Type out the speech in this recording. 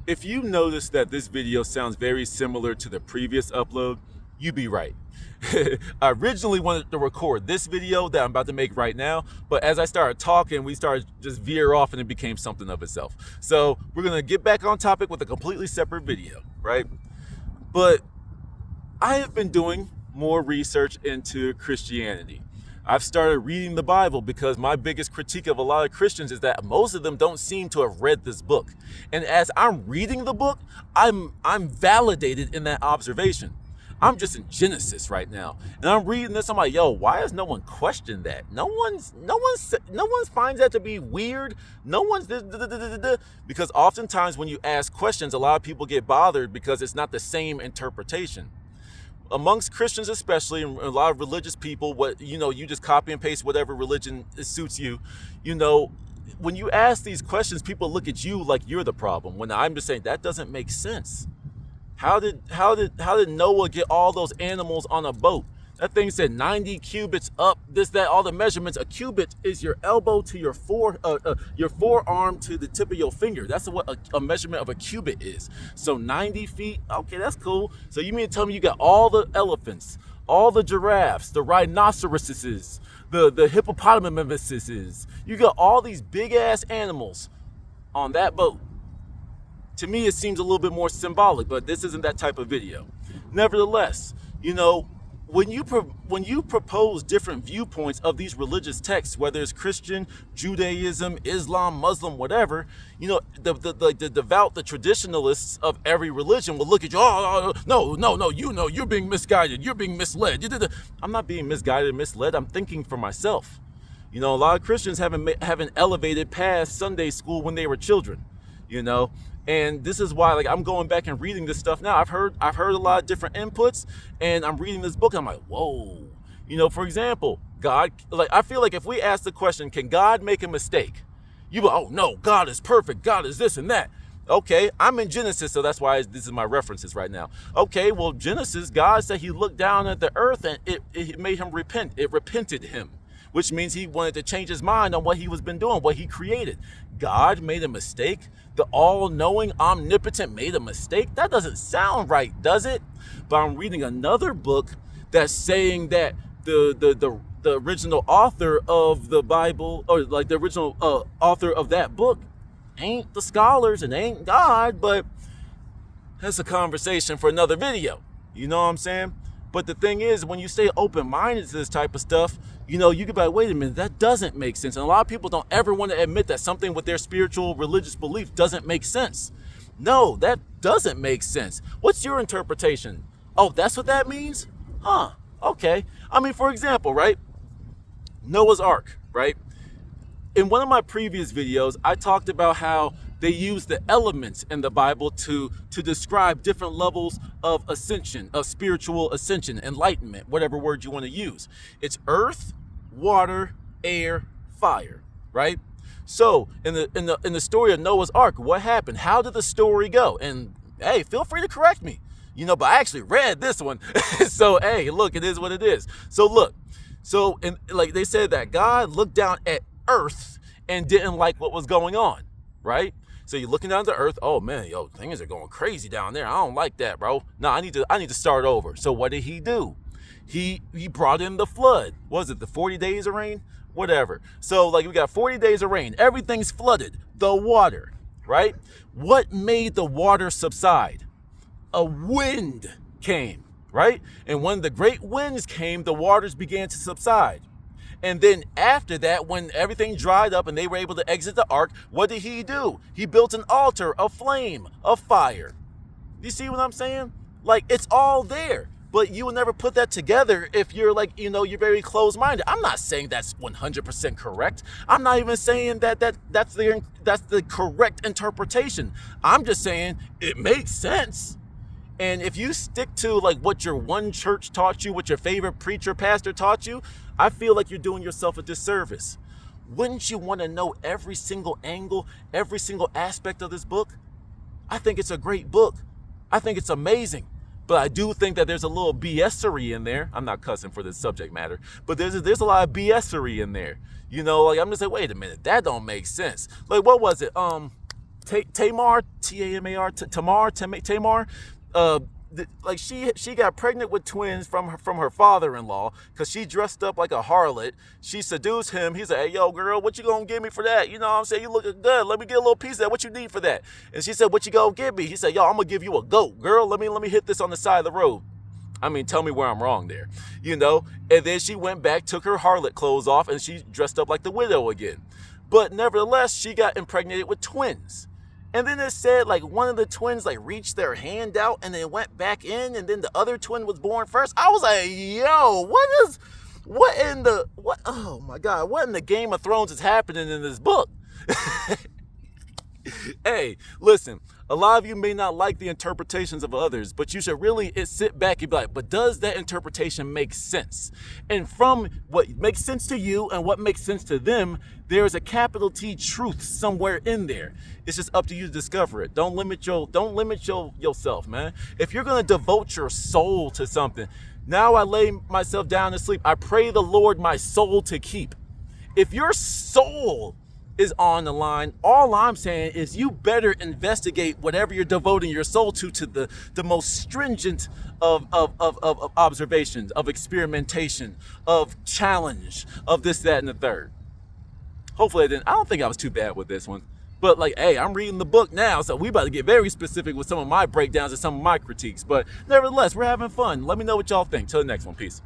If you notice that this video sounds very similar to the previous upload, you'd be right. I originally wanted to record this video that I'm about to make right now, but as I started talking, we started just veer off and it became something of itself. So we're gonna get back on topic with a completely separate video, right? But I have been doing more research into Christianity. I've started reading the Bible because my biggest critique of a lot of Christians is that most of them don't seem to have read this book. And as I'm reading the book, I'm validated in that observation. I'm just in Genesis right now, and I'm reading this. I'm like, yo, why has no one questioned that? No one finds that to be weird. No one's because oftentimes when you ask questions, a lot of people get bothered because it's not the same interpretation. Amongst Christians especially, and a lot of religious people, you just copy and paste whatever religion suits you. When you ask these questions, people look at you like you're the problem, when I'm just saying that doesn't make sense. How did Noah get all those animals on a boat? That thing said 90 cubits up, this, that, all the measurements. A cubit is your elbow to your forearm to the tip of your finger. That's what a measurement of a cubit is. So 90 feet, okay, that's cool. So you mean to tell me you got all the elephants, all the giraffes, the rhinoceroses, the hippopotamuses. You got all these big ass animals on that boat. To me, it seems a little bit more symbolic, but this isn't that type of video. Nevertheless, when you propose different viewpoints of these religious texts, whether it's Christian, Judaism, Islam, Muslim, whatever, the devout, the traditionalists of every religion will look at you, no, you're being misguided, you're being misled. I'm not being misguided and misled, I'm thinking for myself. A lot of Christians haven't elevated past Sunday school when they were children, And this is why, I'm going back and reading this stuff now. I've heard a lot of different inputs, and I'm reading this book. And I'm like, whoa. For example, God. I feel like if we ask the question, can God make a mistake? You go, oh no, God is perfect. God is this and that. Okay, I'm in Genesis, so that's why this is my references right now. Okay, well, Genesis, God said He looked down at the earth and it made Him repent. It repented Him, which means He wanted to change His mind on what He was been doing, what He created. God made a mistake? The all-knowing, omnipotent made a mistake? That doesn't sound right, does it? But I'm reading another book that's saying that the original author of the Bible, or the original author of that book, ain't the scholars and ain't God, but that's a conversation for another video. You know what I'm saying? But the thing is, when you stay open-minded to this type of stuff, you can be like, wait a minute, that doesn't make sense. And a lot of people don't ever want to admit that something with their spiritual, religious belief doesn't make sense. No, that doesn't make sense. What's your interpretation? Oh, that's what that means? Huh, okay. For example, right? Noah's Ark, right? In one of my previous videos, I talked about how they use the elements in the Bible to describe different levels of ascension, of spiritual ascension, enlightenment, whatever word you want to use. It's earth, water, air, fire, right? So in the story of Noah's Ark, what happened? How did the story go? And hey, feel free to correct me, but I actually read this one. So hey, look, it is what it is. So look, they said that God looked down at earth and didn't like what was going on, right? So you're looking down at the earth. Oh man, things are going crazy down there. I don't like that, bro. No, I need to start over. So what did He do? He brought in the flood. Was it the 40 days of rain? Whatever. So we got 40 days of rain. Everything's flooded. The water, right? What made the water subside? A wind came, right? And when the great winds came, the waters began to subside. And then after that, when everything dried up and they were able to exit the ark, what did He do? He built an altar, a flame, a fire. You see what I'm saying? It's all there. But you will never put that together if you're you're very closed-minded. I'm not saying that's 100% correct. I'm not even saying that's the correct interpretation. I'm just saying it makes sense. And if you stick to what your one church taught you, what your favorite preacher, pastor taught you, I feel like you're doing yourself a disservice. Wouldn't you want to know every single angle, every single aspect of this book? I think it's a great book. I think it's amazing. But I do think that there's a little BS-ery in there. I'm not cussing for this subject matter, but there's a lot of BS-ery in there. I'm just like, wait a minute, that don't make sense. What was it? Tamar, Tamar, Tamar, like she got pregnant with twins from her father-in-law because she dressed up like a harlot. She seduced him. He said, "Hey, yo, girl, what you gonna give me for that? You know what I'm saying? You looking good. Let me get a little piece of that. What you need for that?" And she said, "What you gonna give me?" He said, "Yo, I'm gonna give you a goat, girl. Let me hit this on the side of the road." I mean, tell me where I'm wrong there, you know? And then she went back, took her harlot clothes off, and she dressed up like the widow again. But nevertheless, she got impregnated with twins. And then it said like one of the twins like reached their hand out and then went back in, and then the other twin was born first. I was like, yo, oh my God, what in the Game of Thrones is happening in this book? Hey, listen, a lot of you may not like the interpretations of others, but you should really sit back and be like, but does that interpretation make sense? And from what makes sense to you and what makes sense to them, there's a capital T truth somewhere in there. It's just up to you to discover it. Don't limit yourself, man. If you're going to devote your soul to something, now I lay myself down to sleep. I pray the Lord my soul to keep. If your soul is on the line, all I'm saying is you better investigate whatever you're devoting your soul to the most stringent of observations, of experimentation, of challenge, of this, that, and the third. Hopefully I don't think I was too bad with this one. But like, hey, I'm reading the book now, so we about to get very specific with some of my breakdowns and some of my critiques. But nevertheless, we're having fun. Let me know what y'all think. Till the next one. Peace.